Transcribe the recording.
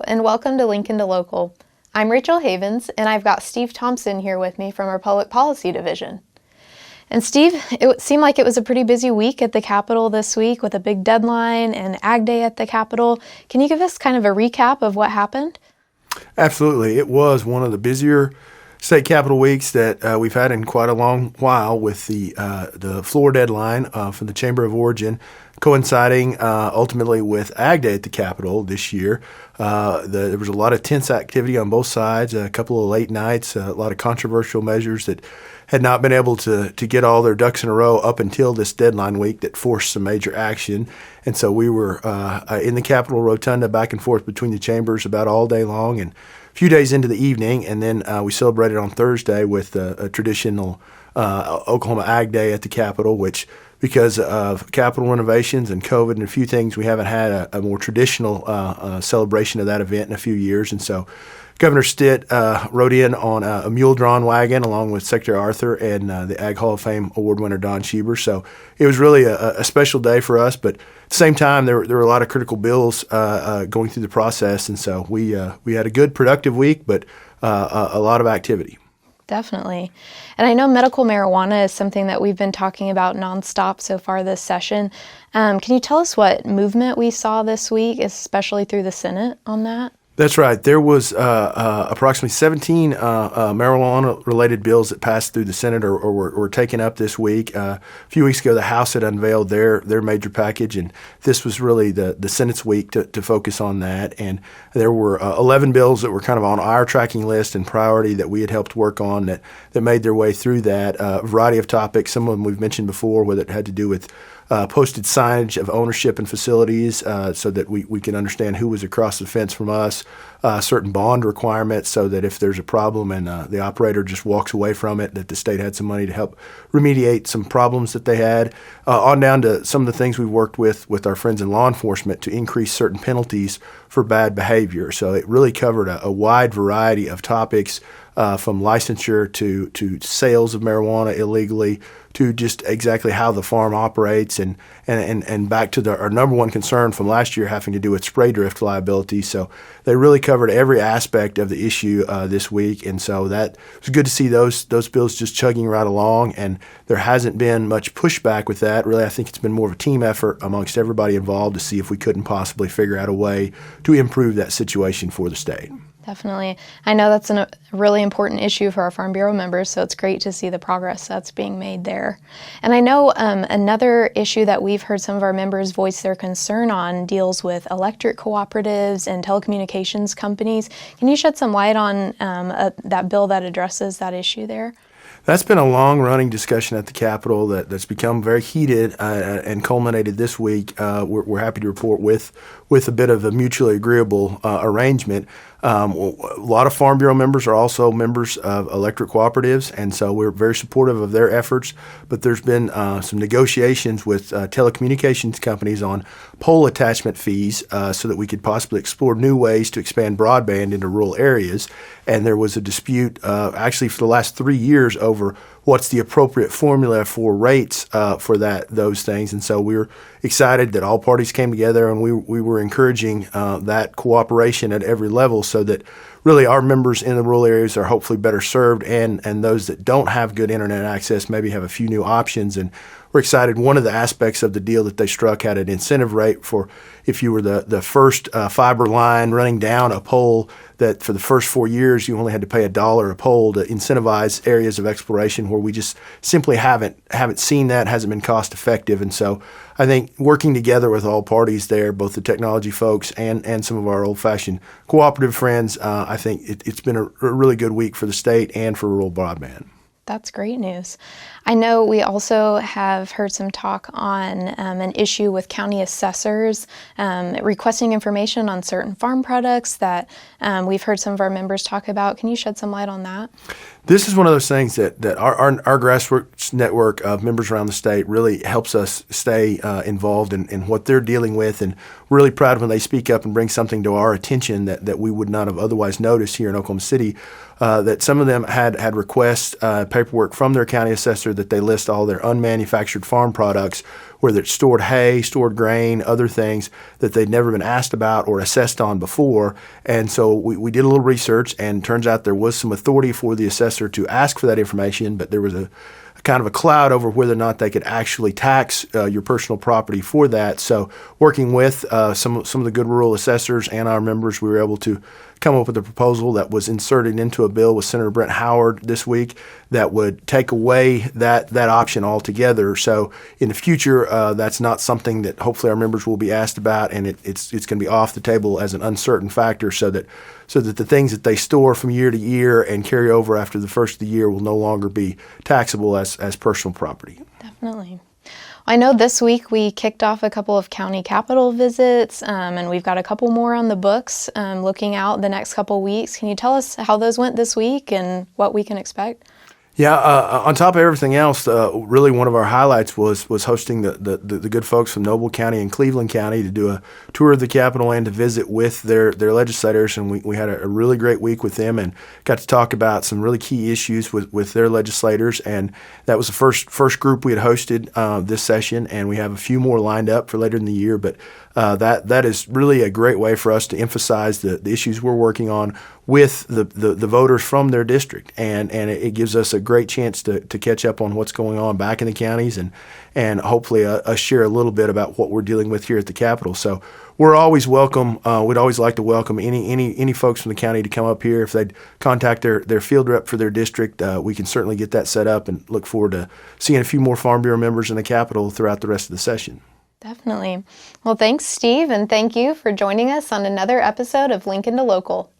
and welcome to Lincoln to Local. I'm Rachel Havens, and I've got Steve Thompson here with me from our Public Policy Division. And Steve, it seemed like it was a pretty busy week at the Capitol this week with a big deadline and Ag Day at the Capitol. Can you give us kind of a recap of what happened? Absolutely. It was one of the busier state capitol weeks that we've had in quite a long while, with the floor deadline from the Chamber of Origin coinciding ultimately with Ag Day at the Capitol this year. There was a lot of tense activity on both sides, a couple of late nights, a lot of controversial measures that had not been able to get all their ducks in a row up until this deadline week that forced some major action. And so we were in the Capitol Rotunda back and forth between the chambers about all day long and a few days into the evening. And then we celebrated on Thursday with a traditional Oklahoma Ag Day at the Capitol, which, because of Capitol renovations and COVID and a few things, we haven't had a more traditional celebration of that event in a few years. And so Governor Stitt rode in on a mule-drawn wagon along with Secretary Arthur and the Ag Hall of Fame award winner Don Schieber. So it was really a special day for us, but at the same time, there were a lot of critical bills going through the process. And so we had a good, productive week, but a lot of activity. Definitely. And I know medical marijuana is something that we've been talking about nonstop so far this session. Can you tell us what movement we saw this week, especially through the Senate on that? That's right. There was approximately 17 marijuana-related bills that passed through the Senate or were taken up this week. A few weeks ago, the House had unveiled their major package, and this was really the Senate's week to focus on that. And there were 11 bills that were kind of on our tracking list and priority that we had helped work on that made their way through that. A variety of topics, some of them we've mentioned before, whether it had to do with posted signage of ownership in facilities so that we can understand who was across the fence from us, certain bond requirements so that if there's a problem and the operator just walks away from it, that the state had some money to help remediate some problems that they had, on down to some of the things we've worked with our friends in law enforcement to increase certain penalties for bad behavior. So it really covered a wide variety of topics, from licensure to sales of marijuana illegally, to just exactly how the farm operates, and back to our number one concern from last year having to do with spray drift liability. So they really covered every aspect of the issue this week, and so that was good to see those bills just chugging right along, and there hasn't been much pushback with that. Really, I think it's been more of a team effort amongst everybody involved to see if we couldn't possibly figure out a way to improve that situation for the state. Definitely. I know that's a really important issue for our Farm Bureau members, so it's great to see the progress that's being made there. And I know another issue that we've heard some of our members voice their concern on deals with electric cooperatives and telecommunications companies. Can you shed some light on that bill that addresses that issue there? That's been a long-running discussion at the Capitol that's become very heated and culminated this week. We're happy to report with a bit of a mutually agreeable arrangement. A lot of Farm Bureau members are also members of electric cooperatives, and so we're very supportive of their efforts. But there's been some negotiations with telecommunications companies on pole attachment fees so that we could possibly explore new ways to expand broadband into rural areas. And there was a dispute actually for the last 3 years over what's the appropriate formula for rates for those things. And so we were excited that all parties came together, and we were encouraging that cooperation at every level so that really our members in the rural areas are hopefully better served, and those that don't have good internet access maybe have a few new options. And we're excited. One of the aspects of the deal that they struck had an incentive rate for if you were the first fiber line running down a pole, that for the first 4 years you only had to pay $1 a pole to incentivize areas of exploration where we just simply haven't seen that, hasn't been cost effective. And so I think working together with all parties there, both the technology folks and some of our old-fashioned cooperative friends, I think it's been a really good week for the state and for rural broadband. That's great news. I know we also have heard some talk on an issue with county assessors requesting information on certain farm products that we've heard some of our members talk about. Can you shed some light on that? This is one of those things that our grassroots network of members around the state really helps us stay involved in what they're dealing with, and really proud when they speak up and bring something to our attention that we would not have otherwise noticed here in Oklahoma City. That some of them had requests, paperwork from their county assessor that they list all their unmanufactured farm products, whether it's stored hay, stored grain, other things that they'd never been asked about or assessed on before. And so we did a little research, and turns out there was some authority for the assessor to ask for that information, but there was a kind of a cloud over whether or not they could actually tax your personal property for that. So working with some of the good rural assessors and our members, we were able to come up with a proposal that was inserted into a bill with Senator Brent Howard this week that would take away that option altogether. So in the future, that's not something that hopefully our members will be asked about, and it's going to be off the table as an uncertain factor, so that the things that they store from year to year and carry over after the first of the year will no longer be taxable as personal property. Definitely. I know this week we kicked off a couple of county capital visits, and we've got a couple more on the books looking out the next couple weeks. Can you tell us how those went this week and what we can expect? Yeah, on top of everything else, really one of our highlights was hosting the good folks from Noble County and Cleveland County to do a tour of the Capitol and to visit with their legislators. And we had a really great week with them and got to talk about some really key issues with their legislators. And that was the first group we had hosted this session, and we have a few more lined up for later in the year. But that is really a great way for us to emphasize the issues we're working on with the voters from their district, and it gives us a great chance to catch up on what's going on back in the counties, and hopefully share a little bit about what we're dealing with here at the Capitol. So we're always welcome. We'd always like to welcome any folks from the county to come up here. If they'd contact their field rep for their district, we can certainly get that set up, and look forward to seeing a few more Farm Bureau members in the Capitol throughout the rest of the session. Definitely. Well, thanks, Steve, and thank you for joining us on another episode of Lincoln to Local.